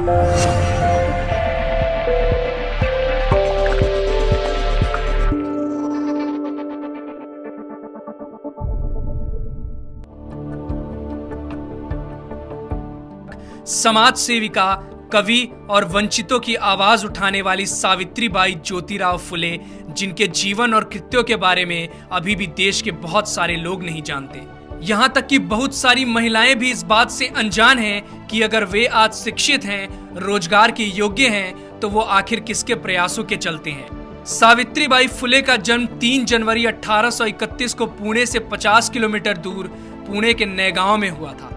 समाज सेविका, कवि और वंचितों की आवाज उठाने वाली सावित्रीबाई ज्योतिराव फुले, जिनके जीवन और कृत्यों के बारे में अभी भी देश के बहुत सारे लोग नहीं जानते। यहाँ तक कि बहुत सारी महिलाएं भी इस बात से अनजान हैं कि अगर वे आज शिक्षित हैं, रोजगार के योग्य हैं, तो वो आखिर किसके प्रयासों के चलते हैं। सावित्रीबाई फुले का जन्म 3 जनवरी 1831 को पुणे से 50 किलोमीटर दूर पुणे के नैगांव में हुआ था।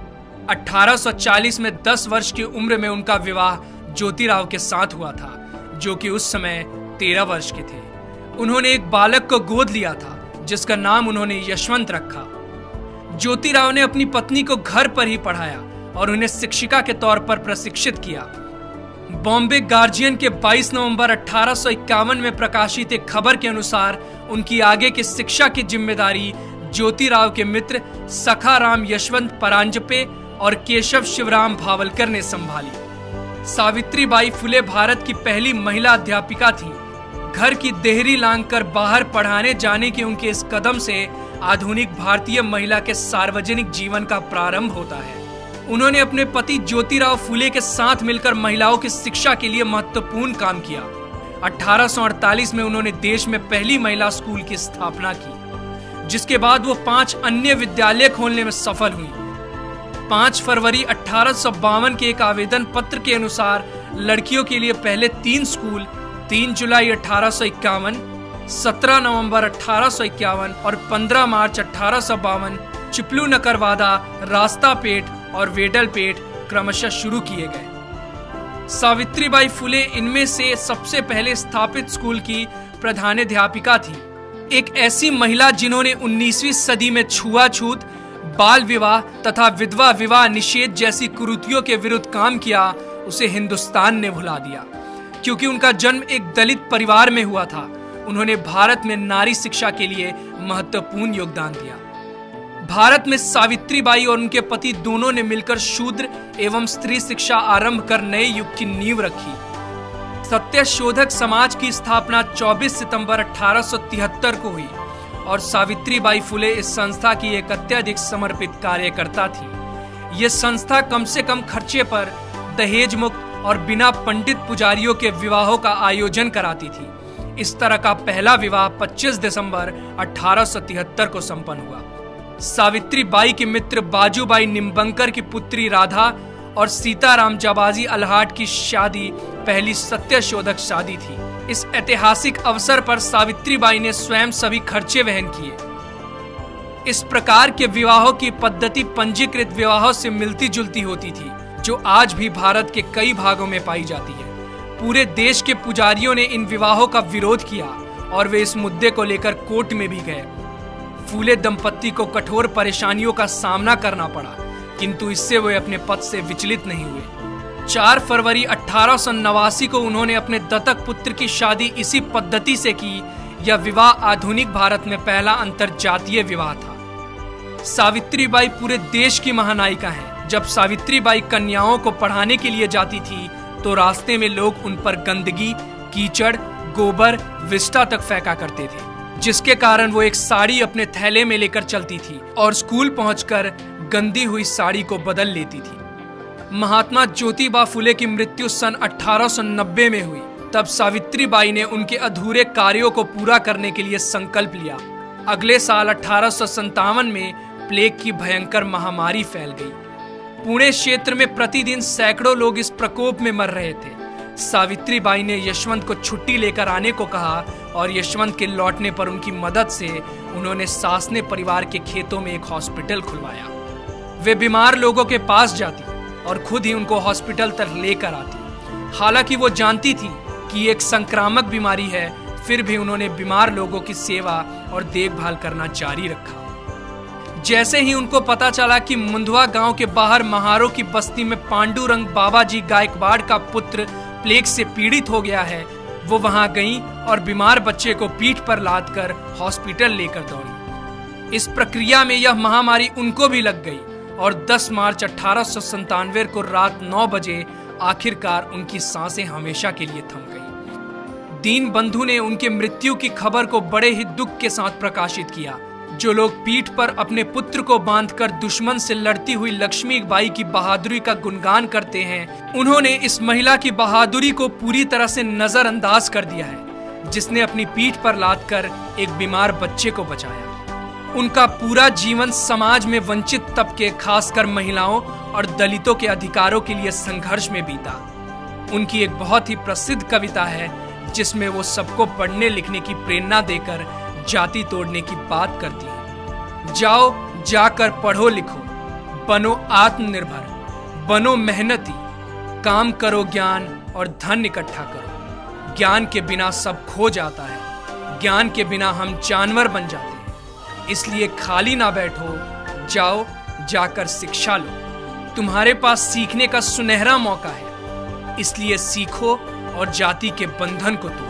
1840 में 10 वर्ष की उम्र में उनका विवाह ज्योतिराव के साथ हुआ था, जो कि उस समय 13 वर्ष के थे। उन्होंने एक बालक को गोद लिया था, जिसका नाम उन्होंने यशवंत रखा। ज्योतिराव ने अपनी पत्नी को घर पर ही पढ़ाया और उन्हें शिक्षिका के तौर पर प्रशिक्षित किया। बॉम्बे गार्जियन के 22 नवंबर 1851 में प्रकाशित एक खबर के अनुसार उनकी आगे की शिक्षा की जिम्मेदारी ज्योतिराव के मित्र सखाराम यशवंत परांजपे और केशव शिवराम भावलकर ने संभाली। सावित्रीबाई फुले भारत की पहली महिला अध्यापिका थी। घर की देहरी लांघकर बाहर पढ़ाने जाने के उनके इस कदम से आधुनिक भारतीय महिला के सार्वजनिक जीवन का प्रारंभ होता है। उन्होंने अपने पति ज्योतिराव फुले के साथ मिलकर महिलाओं की शिक्षा के लिए महत्वपूर्ण काम किया। 1848 में उन्होंने देश में पहली महिला स्कूल की स्थापना की, जिसके बाद वो 5 अन्य विद्यालय खोलने में सफल हुई। 5 फरवरी 1852 के एक आवेदन पत्र के अनुसार लड़कियों के लिए पहले 3 स्कूल 3 जुलाई 1851, 17 नवंबर 1851 और 15 मार्च 1852 चिपलू नकरवादा, रास्तापेट और वेडलपेट क्रमशः शुरू किए गए। सावित्रीबाई फुले इनमें से सबसे पहले स्थापित स्कूल की प्रधानाध्यापिका थी। एक ऐसी महिला जिन्होंने 19वीं सदी में छुआछूत, बाल विवाह तथा विधवा विवाह निषेध जैसी कुरीतियों के विरुद्ध काम किया, उसे हिंदुस्तान ने भुला दिया। क्योंकि उनका जन्म एक दलित परिवार में हुआ था, उन्होंने भारत में नारी शिक्षा के लिए महत्वपूर्ण योगदान दिया। भारत में सावित्रीबाई और उनके पति दोनों ने मिलकर शूद्र एवं स्त्री शिक्षा आरंभ कर नए युग की नींव रखी। सत्यशोधक समाज की स्थापना 24 सितंबर 1873 को हुई और सावित्रीबाई फुले इस संस्था की एक अत्यधिक समर्पित कार्यकर्ता थी। ये संस्था कम से कम खर्चे पर दहेज मुक्त और बिना पंडित पुजारियों के विवाहों का आयोजन कराती थी। इस तरह का पहला विवाह 25 दिसंबर 1873 को संपन्न हुआ। सावित्रीबाई के मित्र बाजूबाई निम्बंकर की पुत्री राधा और सीताराम जाबाजी अल्हाट की शादी पहली सत्यशोधक शादी थी। इस ऐतिहासिक अवसर पर सावित्रीबाई ने स्वयं सभी खर्चे वहन किए। इस प्रकार के विवाहों की पद्धति पंजीकृत विवाहों से मिलती जुलती होती थी, जो आज भी भारत के कई भागों में पाई जाती है। पूरे देश के पुजारियों ने इन विवाहों का विरोध किया और वे इस मुद्दे को लेकर कोर्ट में भी गए। फूले दंपत्ति को कठोर परेशानियों का सामना करना पड़ा, किंतु इससे वे अपने पद से विचलित नहीं हुए। 4 फरवरी 1889 को उन्होंने अपने दत्तक पुत्र की शादी इसी पद्धति से की। यह विवाह आधुनिक भारत में पहला अंतरजातीय विवाह था। सावित्रीबाई पूरे देश की महानायिका हैं। जब सावित्रीबाई कन्याओं को पढ़ाने के लिए जाती थी, तो रास्ते में लोग उन पर गंदगी, कीचड़, गोबर, विष्ठा तक फेंका करते थे, जिसके कारण वो एक साड़ी अपने थैले में लेकर चलती थी और स्कूल पहुंचकर गंदी हुई साड़ी को बदल लेती थी। महात्मा ज्योतिबा फुले की मृत्यु सन 1890 में हुई। तब सावित्रीबाई ने उनके अधूरे कार्यों को पूरा करने के लिए संकल्प लिया। अगले साल 1857 में प्लेग की भयंकर महामारी फैल गई। पुणे क्षेत्र में प्रतिदिन सैकड़ों लोग इस प्रकोप में मर रहे थे। सावित्रीबाई ने यशवंत को छुट्टी लेकर आने को कहा और यशवंत के लौटने पर उनकी मदद से उन्होंने सासने परिवार के खेतों में एक हॉस्पिटल खुलवाया। वे बीमार लोगों के पास जाती और खुद ही उनको हॉस्पिटल तक लेकर आती। हालांकि वो जानती थी कि एक संक्रामक बीमारी है, फिर भी उन्होंने बीमार लोगों की सेवा और देखभाल करना जारी रखा। जैसे ही उनको पता चला कि मुंधवा गांव के बाहर महारों की बस्ती में पांडुरंग बाबाजी गायकवाड़ का पुत्र प्लेग से पीड़ित हो गया है, वो वहां गईं और बीमार बच्चे को पीठ पर लादकर हॉस्पिटल लेकर दौड़ी। इस प्रक्रिया में यह महामारी उनको भी लग गई और 10 मार्च 1897 को रात 9 बजे आखिरकार उनकी सांसें हमेशा के लिए थम गई। दीनबंधु ने उनके मृत्यु की खबर को बड़े ही दुख के साथ प्रकाशित किया। जो लोग पीठ पर अपने पुत्र को बांधकर दुश्मन से लड़ती हुई लक्ष्मीबाई की बहादुरी का गुणगान करते हैं, उन्होंने इस महिला की बहादुरी को पूरी तरह से नजरअंदाज कर दिया है, जिसने अपनी पीठ पर लादकर एक बीमार बच्चे को बचाया। उनका पूरा जीवन समाज में वंचित तबके, खासकर महिलाओं और दलितों के अधिकारों के लिए संघर्ष में बीता। उनकी एक बहुत ही प्रसिद्ध कविता है जिसमें वो सबको पढ़ने लिखने की प्रेरणा देकर जाति तोड़ने की बात करती है। जाओ, जाकर पढ़ो लिखो, बनो आत्मनिर्भर, बनो मेहनती, काम करो ज्ञान और धन इकट्ठा करो। ज्ञान के बिना सब खो जाता है, ज्ञान के बिना हम जानवर बन जाते हैं। इसलिए खाली ना बैठो, जाओ जाकर शिक्षा लो। तुम्हारे पास सीखने का सुनहरा मौका है, इसलिए सीखो और जाति के बंधन को तोड़ो।